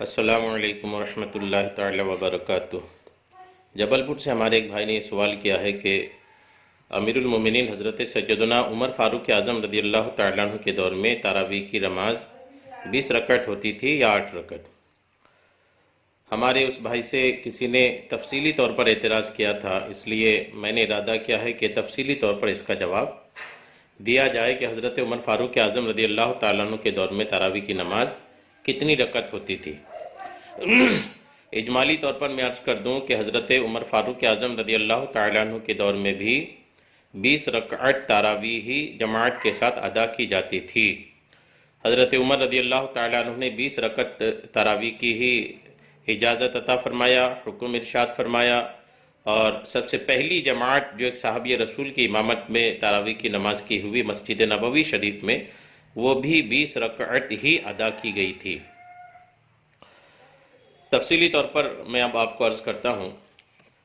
السلام علیکم ورحمۃ اللہ تعالی وبرکاتہ۔ جبل پور سے ہمارے ایک بھائی نے یہ سوال کیا ہے کہ امیر المومنین حضرت سیدنا عمر فاروق اعظم رضی اللہ تعالیٰ عنہ کے دور میں تراویح کی نماز 20 رکعت ہوتی تھی یا 8 رکعت؟ ہمارے اس بھائی سے کسی نے تفصیلی طور پر اعتراض کیا تھا، اس لیے میں نے ارادہ کیا ہے کہ تفصیلی طور پر اس کا جواب دیا جائے کہ حضرت عمر فاروق اعظم رضی اللہ تعالیٰ عنہ کے دور میں تراویح کی نماز کتنی رکعت ہوتی تھی۔ اجمالی طور پر میں عرض کر دوں کہ حضرت عمر فاروق اعظم رضی اللہ تعالیٰ عنہ کے دور میں بھی 20 رکعت تراویح ہی جماعت کے ساتھ ادا کی جاتی تھی۔ حضرت عمر رضی اللہ تعالیٰ عنہ نے 20 رکعت تراویح کی ہی اجازت عطا فرمایا، حکم ارشاد فرمایا، اور سب سے پہلی جماعت جو ایک صحابی رسول کی امامت میں تراویح کی نماز کی ہوئی مسجد نبوی شریف میں، وہ بھی 20 رکعت ہی ادا کی گئی تھی۔ تفصیلی طور پر میں اب آپ کو عرض کرتا ہوں۔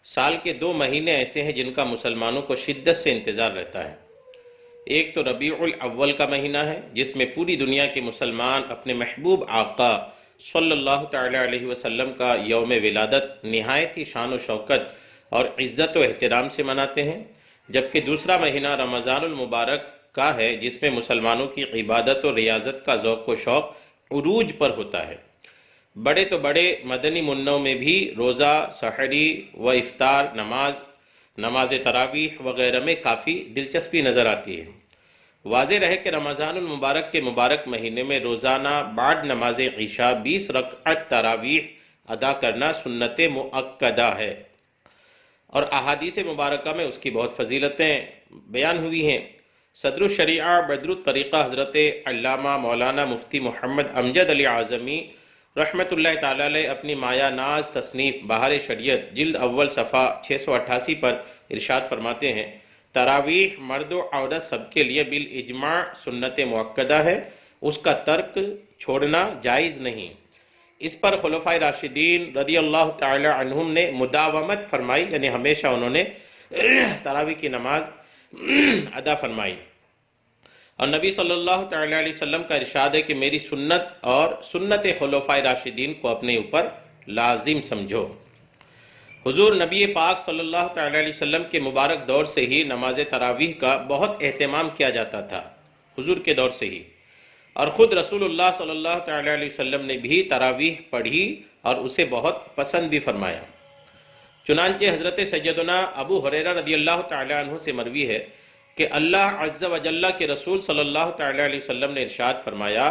سال کے 2 مہینے ایسے ہیں جن کا مسلمانوں کو شدت سے انتظار رہتا ہے۔ ایک تو ربیع الاول کا مہینہ ہے، جس میں پوری دنیا کے مسلمان اپنے محبوب آقا صلی اللہ تعالی علیہ وسلم کا یوم ولادت نہایت ہی شان و شوکت اور عزت و احترام سے مناتے ہیں، جبکہ دوسرا مہینہ رمضان المبارک کا ہے، جس میں مسلمانوں کی عبادت و ریاضت کا ذوق و شوق عروج پر ہوتا ہے۔ بڑے تو بڑے مدنی منوں میں بھی روزہ، سحری و افطار، نماز تراویح وغیرہ میں کافی دلچسپی نظر آتی ہے۔ واضح رہے کہ رمضان المبارک کے مبارک مہینے میں روزانہ بعد نماز عشاء 20 رکعت تراویح ادا کرنا سنت مؤکدہ ہے، اور احادیث مبارکہ میں اس کی بہت فضیلتیں بیان ہوئی ہیں۔ صدر الشریعہ بدر الطریقہ حضرت علامہ مولانا مفتی محمد امجد علی اعظمی رحمت اللہ تعالی علیہ اپنی مایہ ناز تصنیف بہار شریعت جلد اول صفحہ 688 پر ارشاد فرماتے ہیں، تراویح مرد و عورت سب کے لیے بالاجماع سنت مؤکدہ ہے، اس کا ترک چھوڑنا جائز نہیں۔ اس پر خلفائے راشدین رضی اللہ تعالی عنہم نے مداومت فرمائی، یعنی ہمیشہ انہوں نے تراویح کی نماز ادا فرمائی، اور نبی صلی اللہ تعالی علیہ وسلم کا ارشاد ہے کہ میری سنت اور سنت خلفائے راشدین کو اپنے اوپر لازم سمجھو۔ حضور نبی پاک صلی اللہ تعالی علیہ وسلم کے مبارک دور سے ہی نماز تراویح کا بہت اہتمام کیا جاتا تھا، حضور کے دور سے ہی، اور خود رسول اللہ صلی اللہ تعالی علیہ وسلم نے بھی تراویح پڑھی اور اسے بہت پسند بھی فرمایا۔ چنانچہ حضرت سیدنا ابو ہریرہ رضی اللہ تعالی عنہ سے مروی ہے کہ اللہ عز و جل کے رسول صلی اللہ تعالی علیہ وسلم نے ارشاد فرمایا،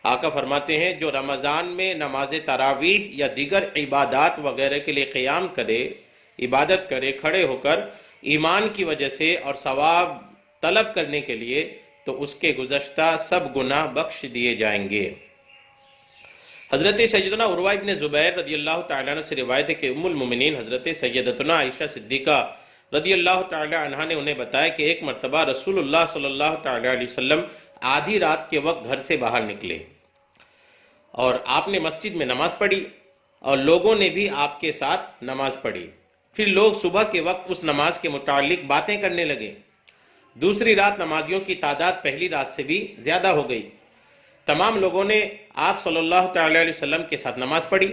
آقا فرماتے ہیں، جو رمضان میں نماز تراویح یا دیگر عبادات وغیرہ کے لیے قیام کرے، عبادت کرے کھڑے ہو کر ایمان کی وجہ سے اور ثواب طلب کرنے کے لیے، تو اس کے گزشتہ سب گناہ بخش دیے جائیں گے۔ حضرت سیدنا عروہ ابن زبیر رضی اللہ تعالیٰ عنہ سے روایت ہے کہ ام المومنین حضرت سیدتنا عائشہ صدیقہ رضی اللہ تعالی عنہ نے انہیں بتایا کہ ایک مرتبہ رسول اللہ صلی اللہ تعالی علیہ وسلم آدھی رات کے وقت گھر سے باہر نکلے، اور آپ نے مسجد میں نماز پڑھی، اور لوگوں نے بھی آپ کے ساتھ نماز پڑھی۔ پھر لوگ صبح کے وقت اس نماز کے متعلق باتیں کرنے لگے۔ دوسری رات نمازیوں کی تعداد پہلی رات سے بھی زیادہ ہو گئی۔ تمام لوگوں نے آپ صلی اللہ تعالی علیہ وسلم کے ساتھ نماز پڑھی۔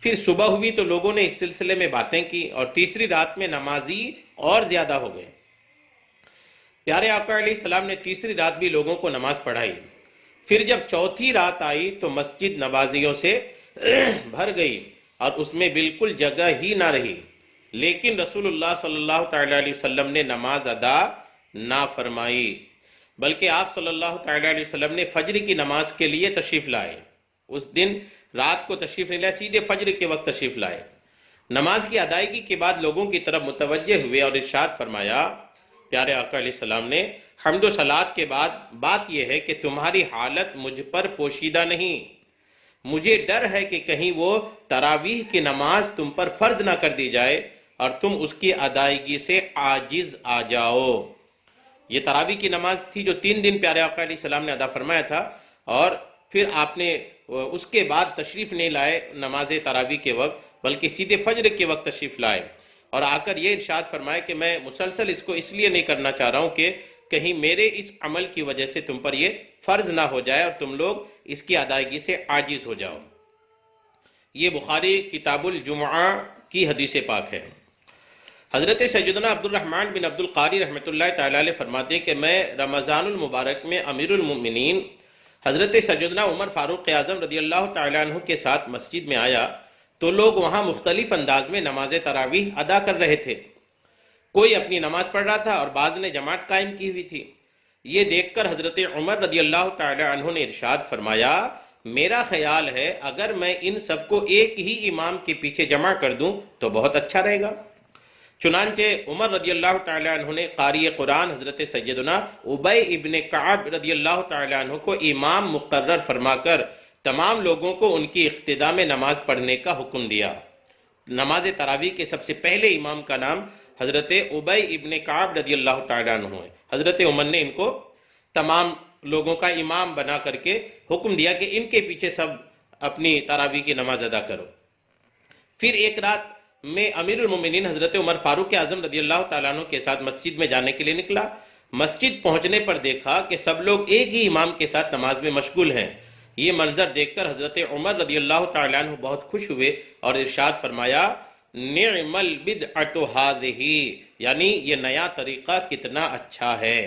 پھر صبح ہوئی تو لوگوں نے اس سلسلے میں باتیں کی، اور تیسری رات میں نمازی اور زیادہ ہو گئے۔ پیارے آقا علیہ السلام نے تیسری رات بھی لوگوں کو نماز پڑھائی۔ پھر جب چوتھی رات آئی تو مسجد نمازیوں سے بھر گئی اور اس میں بالکل جگہ ہی نہ رہی، لیکن رسول اللہ صلی اللہ تعالی علیہ وسلم نے نماز ادا نہ فرمائی، بلکہ آپ صلی اللہ تعالی علیہ وسلم نے فجر کی نماز کے لیے تشریف لائے۔ اس دن رات کو تشریف نہیں لائے، سیدھے فجر کے وقت تشریف لائے۔ نماز کی ادائیگی کے بعد لوگوں کی طرف متوجہ ہوئے اور ارشاد فرمایا، پیارے آقا علیہ السلام نے، حمد و صلات کے بعد بات یہ ہے کہ تمہاری حالت مجھ پر پوشیدہ نہیں، مجھے ڈر ہے کہ کہیں وہ تراویح کی نماز تم پر فرض نہ کر دی جائے اور تم اس کی ادائیگی سے عاجز آ جاؤ۔ یہ تراویح کی نماز تھی جو 3 دن پیارے آقا علیہ السلام نے ادا فرمایا تھا، اور پھر آپ نے اس کے بعد تشریف نہیں لائے نماز تراویح کے وقت، بلکہ سیدھے فجر کے وقت تشریف لائے، اور آ کر یہ ارشاد فرمائے کہ میں مسلسل اس کو اس لیے نہیں کرنا چاہ رہا ہوں کہ کہیں میرے اس عمل کی وجہ سے تم پر یہ فرض نہ ہو جائے اور تم لوگ اس کی ادائیگی سے عاجز ہو جاؤ۔ یہ بخاری کتاب الجمعہ کی حدیث پاک ہے۔ حضرت سیدنا عبد الرحمن بن عبد القاری رحمۃ اللہ تعالی علیہ فرماتے ہیں کہ میں رمضان المبارک میں امیر المؤمنین حضرت سیدنا عمر فاروق اعظم رضی اللہ تعالی عنہ کے ساتھ مسجد میں آیا تو لوگ وہاں مختلف انداز میں نماز تراویح ادا کر رہے تھے۔ کوئی اپنی نماز پڑھ رہا تھا اور بعض نے جماعت قائم کی ہوئی تھی۔ یہ دیکھ کر حضرت عمر رضی اللہ تعالی عنہ نے ارشاد فرمایا، میرا خیال ہے اگر میں ان سب کو ایک ہی امام کے پیچھے جمع کر دوں تو بہت اچھا رہے گا۔ چنانچہ عمر رضی اللہ تعالی عنہ نے قاری قرآن حضرت سیدنا ابی ابن کعب رضی اللہ تعالی عنہ کو امام مقرر فرما کر تمام لوگوں کو ان کی اقتداء میں نماز پڑھنے کا حکم دیا۔ نماز تراویح کے سب سے پہلے امام کا نام حضرت ابی ابن کعب رضی اللہ تعالی عنہ ہے۔ حضرت عمر نے ان کو تمام لوگوں کا امام بنا کر کے حکم دیا کہ ان کے پیچھے سب اپنی تراویح کی نماز ادا کرو۔ پھر ایک رات میں امیر المومنین حضرت عمر فاروق اعظم رضی اللہ تعالیٰ عنہ کے ساتھ مسجد میں جانے کے لیے نکلا۔ مسجد پہنچنے پر دیکھا کہ سب لوگ ایک ہی امام کے ساتھ نماز میں مشغول ہیں۔ یہ منظر دیکھ کر حضرت عمر رضی اللہ تعالیٰ عنہ بہت خوش ہوئے اور ارشاد فرمایا، نعم البدعۃ ھذہ، یعنی یہ نیا طریقہ کتنا اچھا ہے۔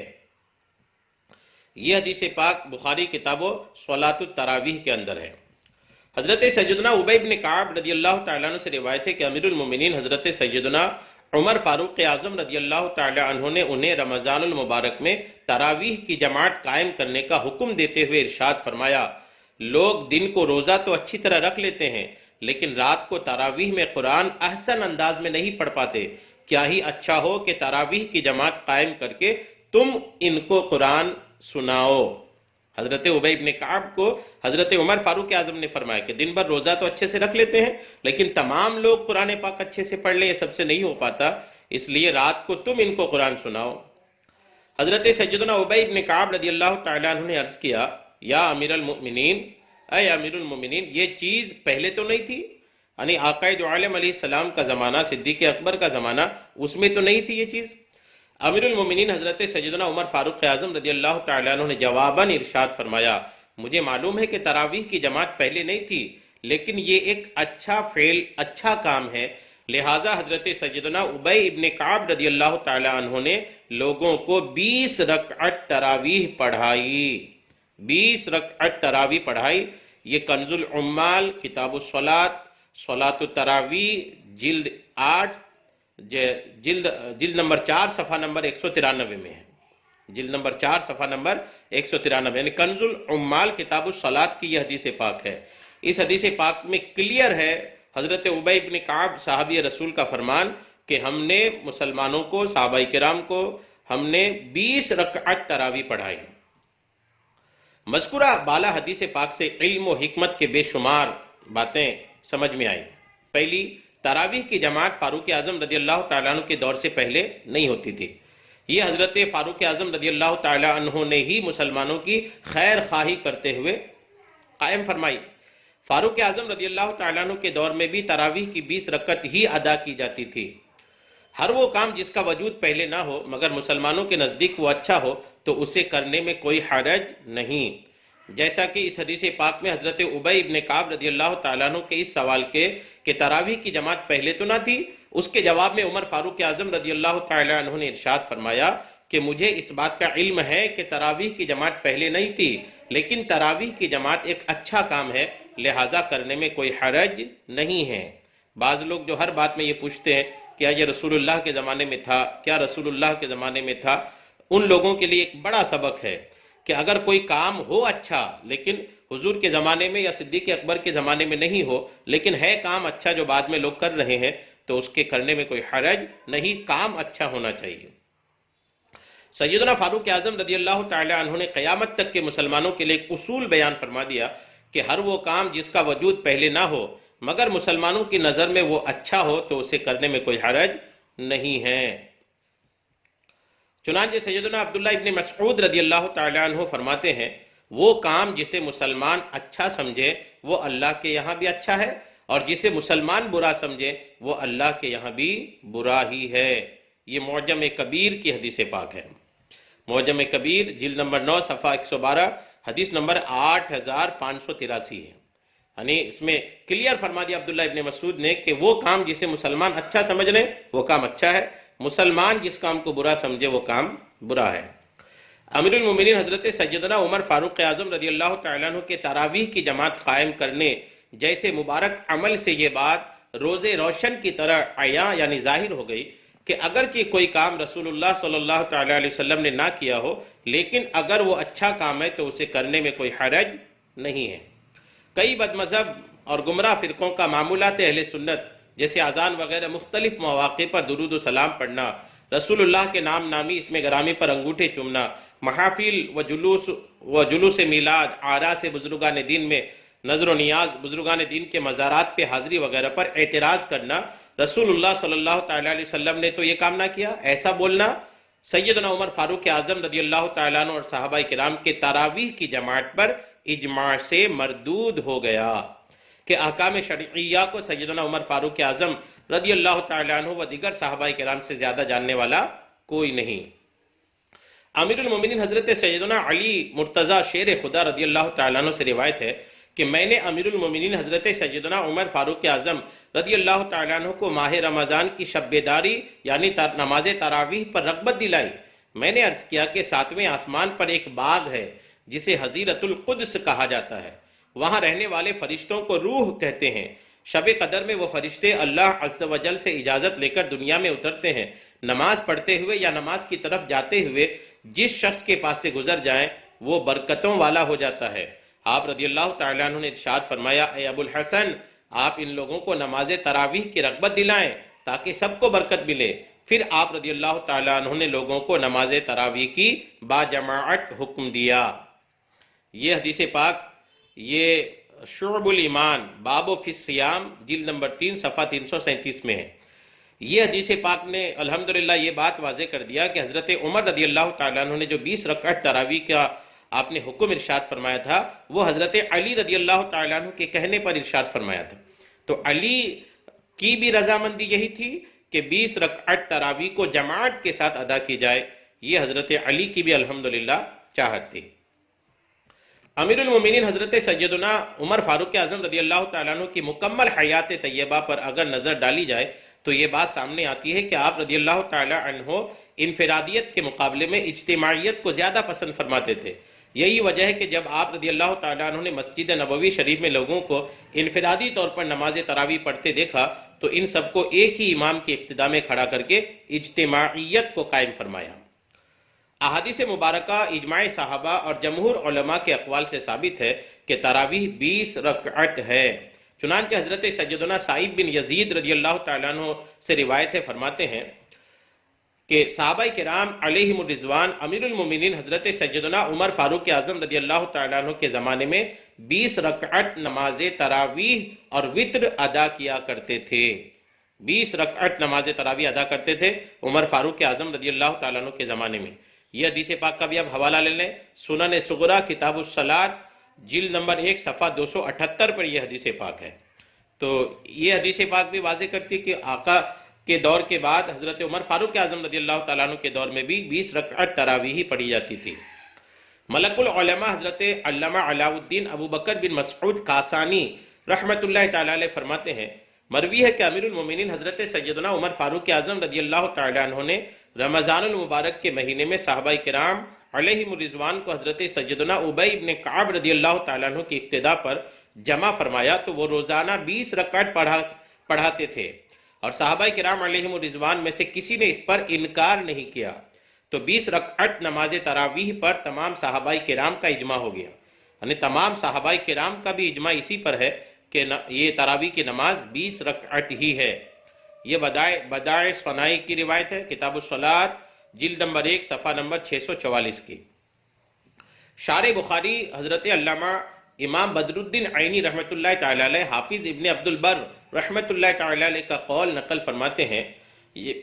یہ حدیث پاک بخاری کتاب صلاۃ التراویح کے اندر ہے۔ حضرت سیدنا ابی بن کعب رضی اللہ تعالیٰ عنہ سے روایت ہے کہ امیر المومنین حضرت سیدنا عمر فاروق اعظم رضی اللہ تعالیٰ عنہ نے انہیں رمضان المبارک میں تراویح کی جماعت قائم کرنے کا حکم دیتے ہوئے ارشاد فرمایا، لوگ دن کو روزہ تو اچھی طرح رکھ لیتے ہیں لیکن رات کو تراویح میں قرآن احسن انداز میں نہیں پڑھ پاتے، کیا ہی اچھا ہو کہ تراویح کی جماعت قائم کر کے تم ان کو قرآن سناؤ۔ حضرت ابی بن کعب کو حضرت عمر فاروق اعظم نے فرمایا کہ دن بھر روزہ تو اچھے سے رکھ لیتے ہیں لیکن تمام لوگ قرآن پاک اچھے سے پڑھ لیں، یہ سب سے نہیں ہو پاتا، اس لیے رات کو تم ان کو قرآن سناؤ۔ حضرت سیدنا ابی بن کعب رضی اللہ تعالیٰ عنہ نے عرض کیا، یا امیر المؤمنین، اے امیر المؤمنین، یہ چیز پہلے تو نہیں تھی؟ یعنی آقا دو عالم علیہ السلام کا زمانہ، صدیق اکبر کا زمانہ، اس میں تو نہیں تھی یہ چیز؟ امیر المومنین حضرت سیدنا عمر فاروق اعظم رضی اللہ تعالیٰ عنہ نے جواباً ارشاد فرمایا، مجھے معلوم ہے کہ تراویح کی جماعت پہلے نہیں تھی لیکن یہ ایک اچھا فعل، اچھا کام ہے، لہٰذا حضرت سیدنا ابی ابن کعب رضی اللہ تعالیٰ عنہ نے لوگوں کو 20 رکعت تراویح پڑھائی، 20 رکعت تراویح پڑھائی۔ یہ کنز العمال کتاب الصلاۃ، صلاۃ التراویح، جلد 8، جلد نمبر 4 صفحہ نمبر 193 میں ہے۔ جلد نمبر 4 صفحہ نمبر 193، یعنی کنز العمال کتاب الصلاۃ کی یہ حدیث پاک ہے۔ اس حدیث پاک میں کلیئر ہے حضرت ابی بن کعب صحابی رسول کا فرمان کہ ہم نے مسلمانوں کو، صحابہ کرام کو ہم نے 20 رکعت تراویح پڑھائی۔ مذکورہ بالا حدیث پاک سے علم و حکمت کے بے شمار باتیں سمجھ میں آئیں۔ پہلی، تراویح کی جماعت فاروق اعظم رضی اللہ تعالیٰ عنہ کے دور سے پہلے نہیں ہوتی تھی، یہ حضرت فاروق اعظم رضی اللہ تعالیٰ عنہ نے ہی مسلمانوں کی خیر خواہی کرتے ہوئے قائم فرمائی۔ فاروق اعظم رضی اللہ تعالیٰ عنہ کے دور میں بھی تراویح کی 20 رکعت ہی ادا کی جاتی تھی۔ ہر وہ کام جس کا وجود پہلے نہ ہو مگر مسلمانوں کے نزدیک وہ اچھا ہو تو اسے کرنے میں کوئی حرج نہیں، جیسا کہ اس حدیث پاک میں حضرت ابی ابن کعب رضی اللہ تعالیٰ عنہ کے اس سوال کے کہ تراویح کی جماعت پہلے تو نہ تھی، اس کے جواب میں عمر فاروق اعظم رضی اللہ تعالیٰ عنہ نے ارشاد فرمایا کہ مجھے اس بات کا علم ہے کہ تراویح کی جماعت پہلے نہیں تھی لیکن تراویح کی جماعت ایک اچھا کام ہے، لہٰذا کرنے میں کوئی حرج نہیں ہے۔ بعض لوگ جو ہر بات میں یہ پوچھتے ہیں کیا یہ رسول اللہ کے زمانے میں تھا، کیا رسول اللہ کے زمانے میں تھا، ان لوگوں کے لیے ایک بڑا سبق ہے کہ اگر کوئی کام ہو اچھا لیکن حضور کے زمانے میں یا صدیق اکبر کے زمانے میں نہیں ہو لیکن ہے کام اچھا جو بعد میں لوگ کر رہے ہیں تو اس کے کرنے میں کوئی حرج نہیں، کام اچھا ہونا چاہیے۔ سیدنا فاروق اعظم رضی اللہ تعالی عنہ نے قیامت تک کے مسلمانوں کے لیے ایک اصول بیان فرما دیا کہ ہر وہ کام جس کا وجود پہلے نہ ہو مگر مسلمانوں کی نظر میں وہ اچھا ہو تو اسے کرنے میں کوئی حرج نہیں ہے۔ چنانچہ سیدنا عبداللہ ابن مسعود رضی اللہ تعالی عنہ فرماتے ہیں، وہ کام جسے مسلمان اچھا سمجھے وہ اللہ کے یہاں بھی اچھا ہے اور جسے مسلمان برا سمجھے وہ اللہ کے یہاں بھی برا ہی ہے۔ یہ معجم کبیر کی حدیث پاک ہے۔ معجم کبیر جلد نمبر 9 صفحہ 112، حدیث نمبر 8583 ہے۔ یعنی اس میں کلیئر فرما دیا عبداللہ ابن مسعود نے کہ وہ کام جسے مسلمان اچھا سمجھ لیں وہ کام اچھا ہے، مسلمان جس کام کو برا سمجھے وہ کام برا ہے۔ امیر المومنین حضرت سیدنا عمر فاروق اعظم رضی اللہ تعالیٰ عنہ کے تراویح کی جماعت قائم کرنے جیسے مبارک عمل سے یہ بات روز روشن کی طرح عیاں یعنی ظاہر ہو گئی کہ اگرچہ کوئی کام رسول اللہ صلی اللہ تعالیٰ علیہ وسلم نے نہ کیا ہو، لیکن اگر وہ اچھا کام ہے تو اسے کرنے میں کوئی حرج نہیں ہے۔ کئی بد مذہب اور گمراہ فرقوں کا معمولات اہل سنت جیسے اذان وغیرہ مختلف مواقع پر درود و سلام پڑھنا، رسول اللہ کے نام نامی اس میں گرامی پر انگوٹھے چومنا، محافل و جلوس میلاد، آراس بزرگان دین میں نظر و نیاز، بزرگان دین کے مزارات پہ حاضری وغیرہ پر اعتراض کرنا، رسول اللہ صلی اللہ تعالیٰ علیہ وسلم نے تو یہ کام نہ کیا، ایسا بولنا سیدنا عمر فاروق اعظم رضی اللہ تعالیٰ عنہ اور صحابہ کرام کے تراویح کی جماعت پر اجماع سے مردود ہو گیا کہ احکام شرعیہ کو سیدنا عمر فاروق اعظم رضی اللہ تعالیٰ عنہ و دیگر صحابہ کرام سے زیادہ جاننے والا کوئی نہیں۔ امیر المومنین حضرت سیدنا علی مرتضی شیر خدا رضی اللہ تعالیٰ عنہ سے روایت ہے کہ میں نے امیر المومنین حضرت سیدنا عمر فاروق اعظم رضی اللہ تعالیٰ عنہ کو ماہ رمضان کی شب بیداری یعنی نماز تراویح پر رغبت دلائی۔ میں نے عرض کیا کہ 7ویں آسمان پر ایک باغ ہے جسے حضیرت القدس کہا جاتا ہے، وہاں رہنے والے فرشتوں کو روح کہتے ہیں۔ شب قدر میں وہ فرشتے اللہ عز و جل سے اجازت لے کر دنیا میں اترتے ہیں، نماز پڑھتے ہوئے یا نماز کی طرف جاتے ہوئے جس شخص کے پاس سے گزر جائیں وہ برکتوں والا ہو جاتا ہے۔ آپ رضی اللہ تعالیٰ عنہ نے ارشاد فرمایا، اے ابو الحسن آپ ان لوگوں کو نماز تراویح کی رغبت دلائیں تاکہ سب کو برکت ملے۔ پھر آپ رضی اللہ تعالیٰ عنہ نے لوگوں کو نماز تراویح کی باجماعت حکم دیا۔ یہ حدیث پاک یہ شعب الایمان باب فی الصیام جلد نمبر 3 صفحہ 337 میں ہے۔ یہ حدیث پاک نے الحمدللہ یہ بات واضح کر دیا کہ حضرت عمر رضی اللہ تعالیٰ عنہ نے جو 20 رکعت تراویح کا آپ نے حکم ارشاد فرمایا تھا وہ حضرت علی رضی اللہ تعالیٰ عنہ کے کہنے پر ارشاد فرمایا تھا۔ تو علی کی بھی رضامندی یہی تھی کہ 20 رکعت تراویح کو جماعت کے ساتھ ادا کی جائے، یہ حضرت علی کی بھی الحمدللہ چاہت تھی۔ امیر المومنین حضرت سیدنا عمر فاروق اعظم رضی اللہ تعالیٰ عنہ کی مکمل حیات طیبہ پر اگر نظر ڈالی جائے تو یہ بات سامنے آتی ہے کہ آپ رضی اللہ تعالیٰ عنہ انفرادیت کے مقابلے میں اجتماعیت کو زیادہ پسند فرماتے تھے۔ یہی وجہ ہے کہ جب آپ رضی اللہ تعالیٰ عنہ نے مسجد نبوی شریف میں لوگوں کو انفرادی طور پر نماز تراویح پڑھتے دیکھا تو ان سب کو ایک ہی امام کی اقتداء میں کھڑا کر کے اجتماعیت کو قائم فرمایا۔ احادیث مبارکہ اجماع صحابہ اور جمہور علماء کے اقوال سے ثابت ہے کہ تراویح 20 رکعت ہے۔ چنانچہ حضرت سیدنا سعید بن یزید رضی اللہ تعالیٰ عنہ سے روایت ہے، فرماتے ہیں کہ صحابہ کرام علیہم الرضوان امیر المومنین حضرت سیدنا عمر فاروق اعظم رضی اللہ تعالیٰ عنہ کے زمانے میں 20 رکعت نماز تراویح اور وتر ادا کیا کرتے تھے۔ 20 رکعت نماز تراویح ادا کرتے تھے عمر فاروق اعظم رضی اللہ تعالیٰ عنہ کے زمانے میں۔ یہ حدیث پاک کا بھی اب حوالہ لے لیں، سنن صغریٰ کتاب الصلاۃ جلد نمبر 1 صفحہ 278 پر یہ حدیث پاک ہے۔ تو یہ حدیث پاک بھی واضح کرتی ہے کہ آقا کے دور کے بعد حضرت عمر فاروق اعظم رضی اللہ تعالیٰ عنہ کے دور میں بھی 20 رکعت تراویح پڑھی جاتی تھی۔ ملک العلماء حضرت علامہ علاء الدین ابو بکر بن مسعود کاسانی رحمت اللہ تعالیٰ علیہ فرماتے ہیں، مروی ہے کہ امیر المومنین حضرت سیدنا عمر فاروق اعظم رضی اللہ تعالیٰ عنہ نے رمضان المبارک کے مہینے میں صحابہ کرام علیہم الرضوان کو حضرت سیدنا ابی بن کعب رضی اللہ تعالیٰ عنہ کی اقتداء پر جمع فرمایا تو وہ روزانہ 20 رکعت پڑھاتے تھے اور صحابہ کرام علیہم الرضوان میں سے کسی نے اس پر انکار نہیں کیا۔ تو 20 رکعت نماز تراویح پر تمام صحابہ کرام کا اجماع ہو گیا، یعنی تمام صحابہ کرام کا بھی اجماع اسی پر ہے کہ یہ تراویح کی نماز 20 رکعت ہی ہے۔ یہ بدائع صنائی کی روایت ہے، کتاب الصلاۃ جلد نمبر 1 صفحہ نمبر 644 کی۔ شارح بخاری حضرت علامہ امام بدر الدین عینی رحمت اللہ تعالیٰ علیہ حافظ ابن عبد البر رحمت اللہ تعالیٰ علیہ کا قول نقل فرماتے ہیں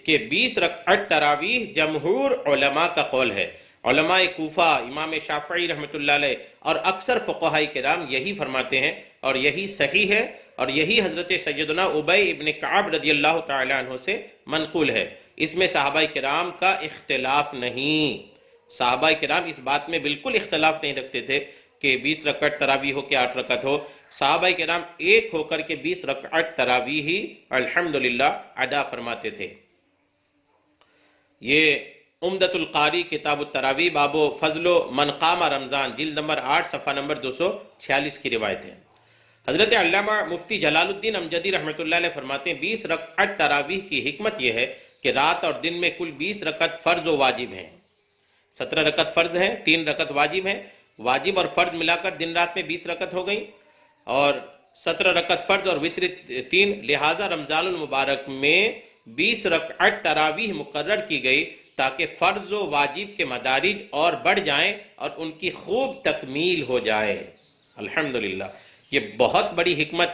کہ 20 رکعت تراویح جمہور علماء کا قول ہے۔ علماء کوفہ، امام شافعی رحمت اللہ علیہ اور اکثر فقہاء کرام یہی فرماتے ہیں اور یہی صحیح ہے اور یہی حضرت سیدنا ابی ابن کعب رضی اللہ تعالیٰ عنہ سے منقول ہے۔ اس میں صحابہ کرام کا اختلاف نہیں، صحابہ کرام اس بات میں بالکل اختلاف نہیں رکھتے تھے کہ 20 رکعت تراویح ہو کہ 8 رکعت ہو۔ صحابہ کرام ایک ہو کر کے 20 رکعت تراویح ہی الحمدللہ ادا فرماتے تھے۔ یہ عمدۃ القاری کتاب التراویح باب فضل من قام رمضان جلد نمبر 8 صفحہ نمبر 246 کی روایت ہے۔ حضرت علامہ مفتی جلال الدین امجدی رحمۃ اللہ علیہ فرماتے ہیں 20 رکعت تراویح کی حکمت یہ ہے کہ رات اور دن میں کل 20 رکعت فرض و واجب ہیں۔ 17 رکعت فرض ہیں، 3 رکعت واجب ہیں۔ واجب اور فرض ملا کر دن رات میں 20 رکعت ہو گئی، اور 17 رکعت فرض اور وتر 3، لہٰذا رمضان المبارک میں 20 رکعت تراویح مقرر کی گئی تاکہ فرض و واجب کے مدارج اور بڑھ جائیں اور ان کی خوب تکمیل ہو جائے۔ الحمدللہ یہ بہت بڑی حکمت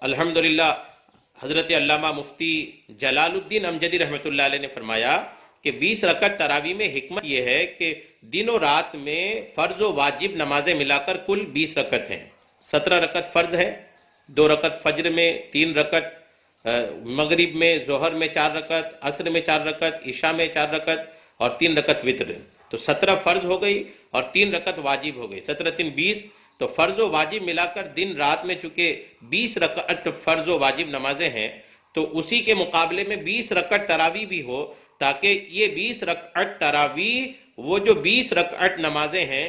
الحمدللہ حضرت علامہ مفتی جلال الدین امجدی رحمۃ اللہ علیہ نے فرمایا کہ 20 رکعت تراویح میں حکمت یہ ہے کہ دن و رات میں فرض و واجب نمازیں ملا کر کل 20 رکعت ہیں۔ 17 رکعت فرض ہے، 2 رکعت فجر میں، 3 رکعت مغرب میں، ظہر میں 4 رکعت، عصر میں 4 رکعت، عشاء میں 4 رکعت اور 3 رکعت وتر۔ تو 17 فرض ہو گئی اور 3 رکعت واجب ہو گئی، 17 3 20۔ تو فرض و واجب ملا کر دن رات میں چونکہ 20 رکعت فرض و واجب نمازیں ہیں، تو اسی کے مقابلے میں 20 رکعت تراویح بھی ہو، تاکہ یہ 20 رکعت تراویح وہ جو 20 رکعت نمازیں ہیں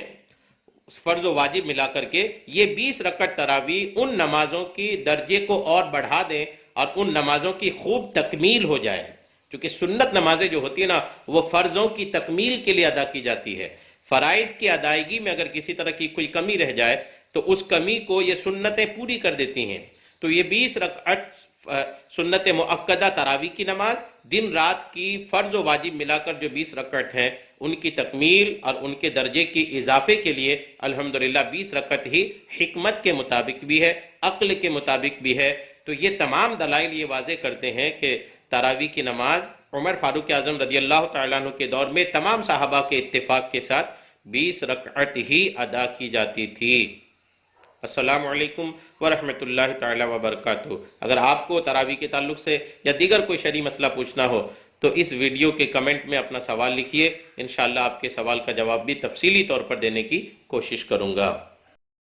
فرض و واجب ملا کر کے، یہ 20 رکعت تراویح ان نمازوں کی درجے کو اور بڑھا دیں اور ان نمازوں کی خوب تکمیل ہو جائے۔ چونکہ سنت نمازیں جو ہوتی ہیں نا وہ فرضوں کی تکمیل کے لیے ادا کی جاتی ہے۔ فرائض کی ادائیگی میں اگر کسی طرح کی کوئی کمی رہ جائے تو اس کمی کو یہ سنتیں پوری کر دیتی ہیں۔ تو یہ 20 رکعت سنت مؤکدہ تراویح کی نماز دن رات کی فرض و واجب ملا کر جو 20 رکعت ہیں ان کی تکمیل اور ان کے درجے کی اضافے کے لیے الحمدللہ 20 رکعت ہی حکمت کے مطابق بھی ہے، عقل کے مطابق بھی ہے۔ تو یہ تمام دلائل یہ واضح کرتے ہیں کہ تراویح کی نماز عمر فاروق اعظم رضی اللہ تعالیٰ عنہ کے دور میں تمام صحابہ کے اتفاق کے ساتھ 20 رکعت ہی ادا کی جاتی تھی۔ السلام علیکم ورحمۃ اللہ تعالیٰ وبرکاتہ۔ اگر آپ کو تراویح کے تعلق سے یا دیگر کوئی شرعی مسئلہ پوچھنا ہو تو اس ویڈیو کے کمنٹ میں اپنا سوال لکھیے، انشاءاللہ آپ کے سوال کا جواب بھی تفصیلی طور پر دینے کی کوشش کروں گا۔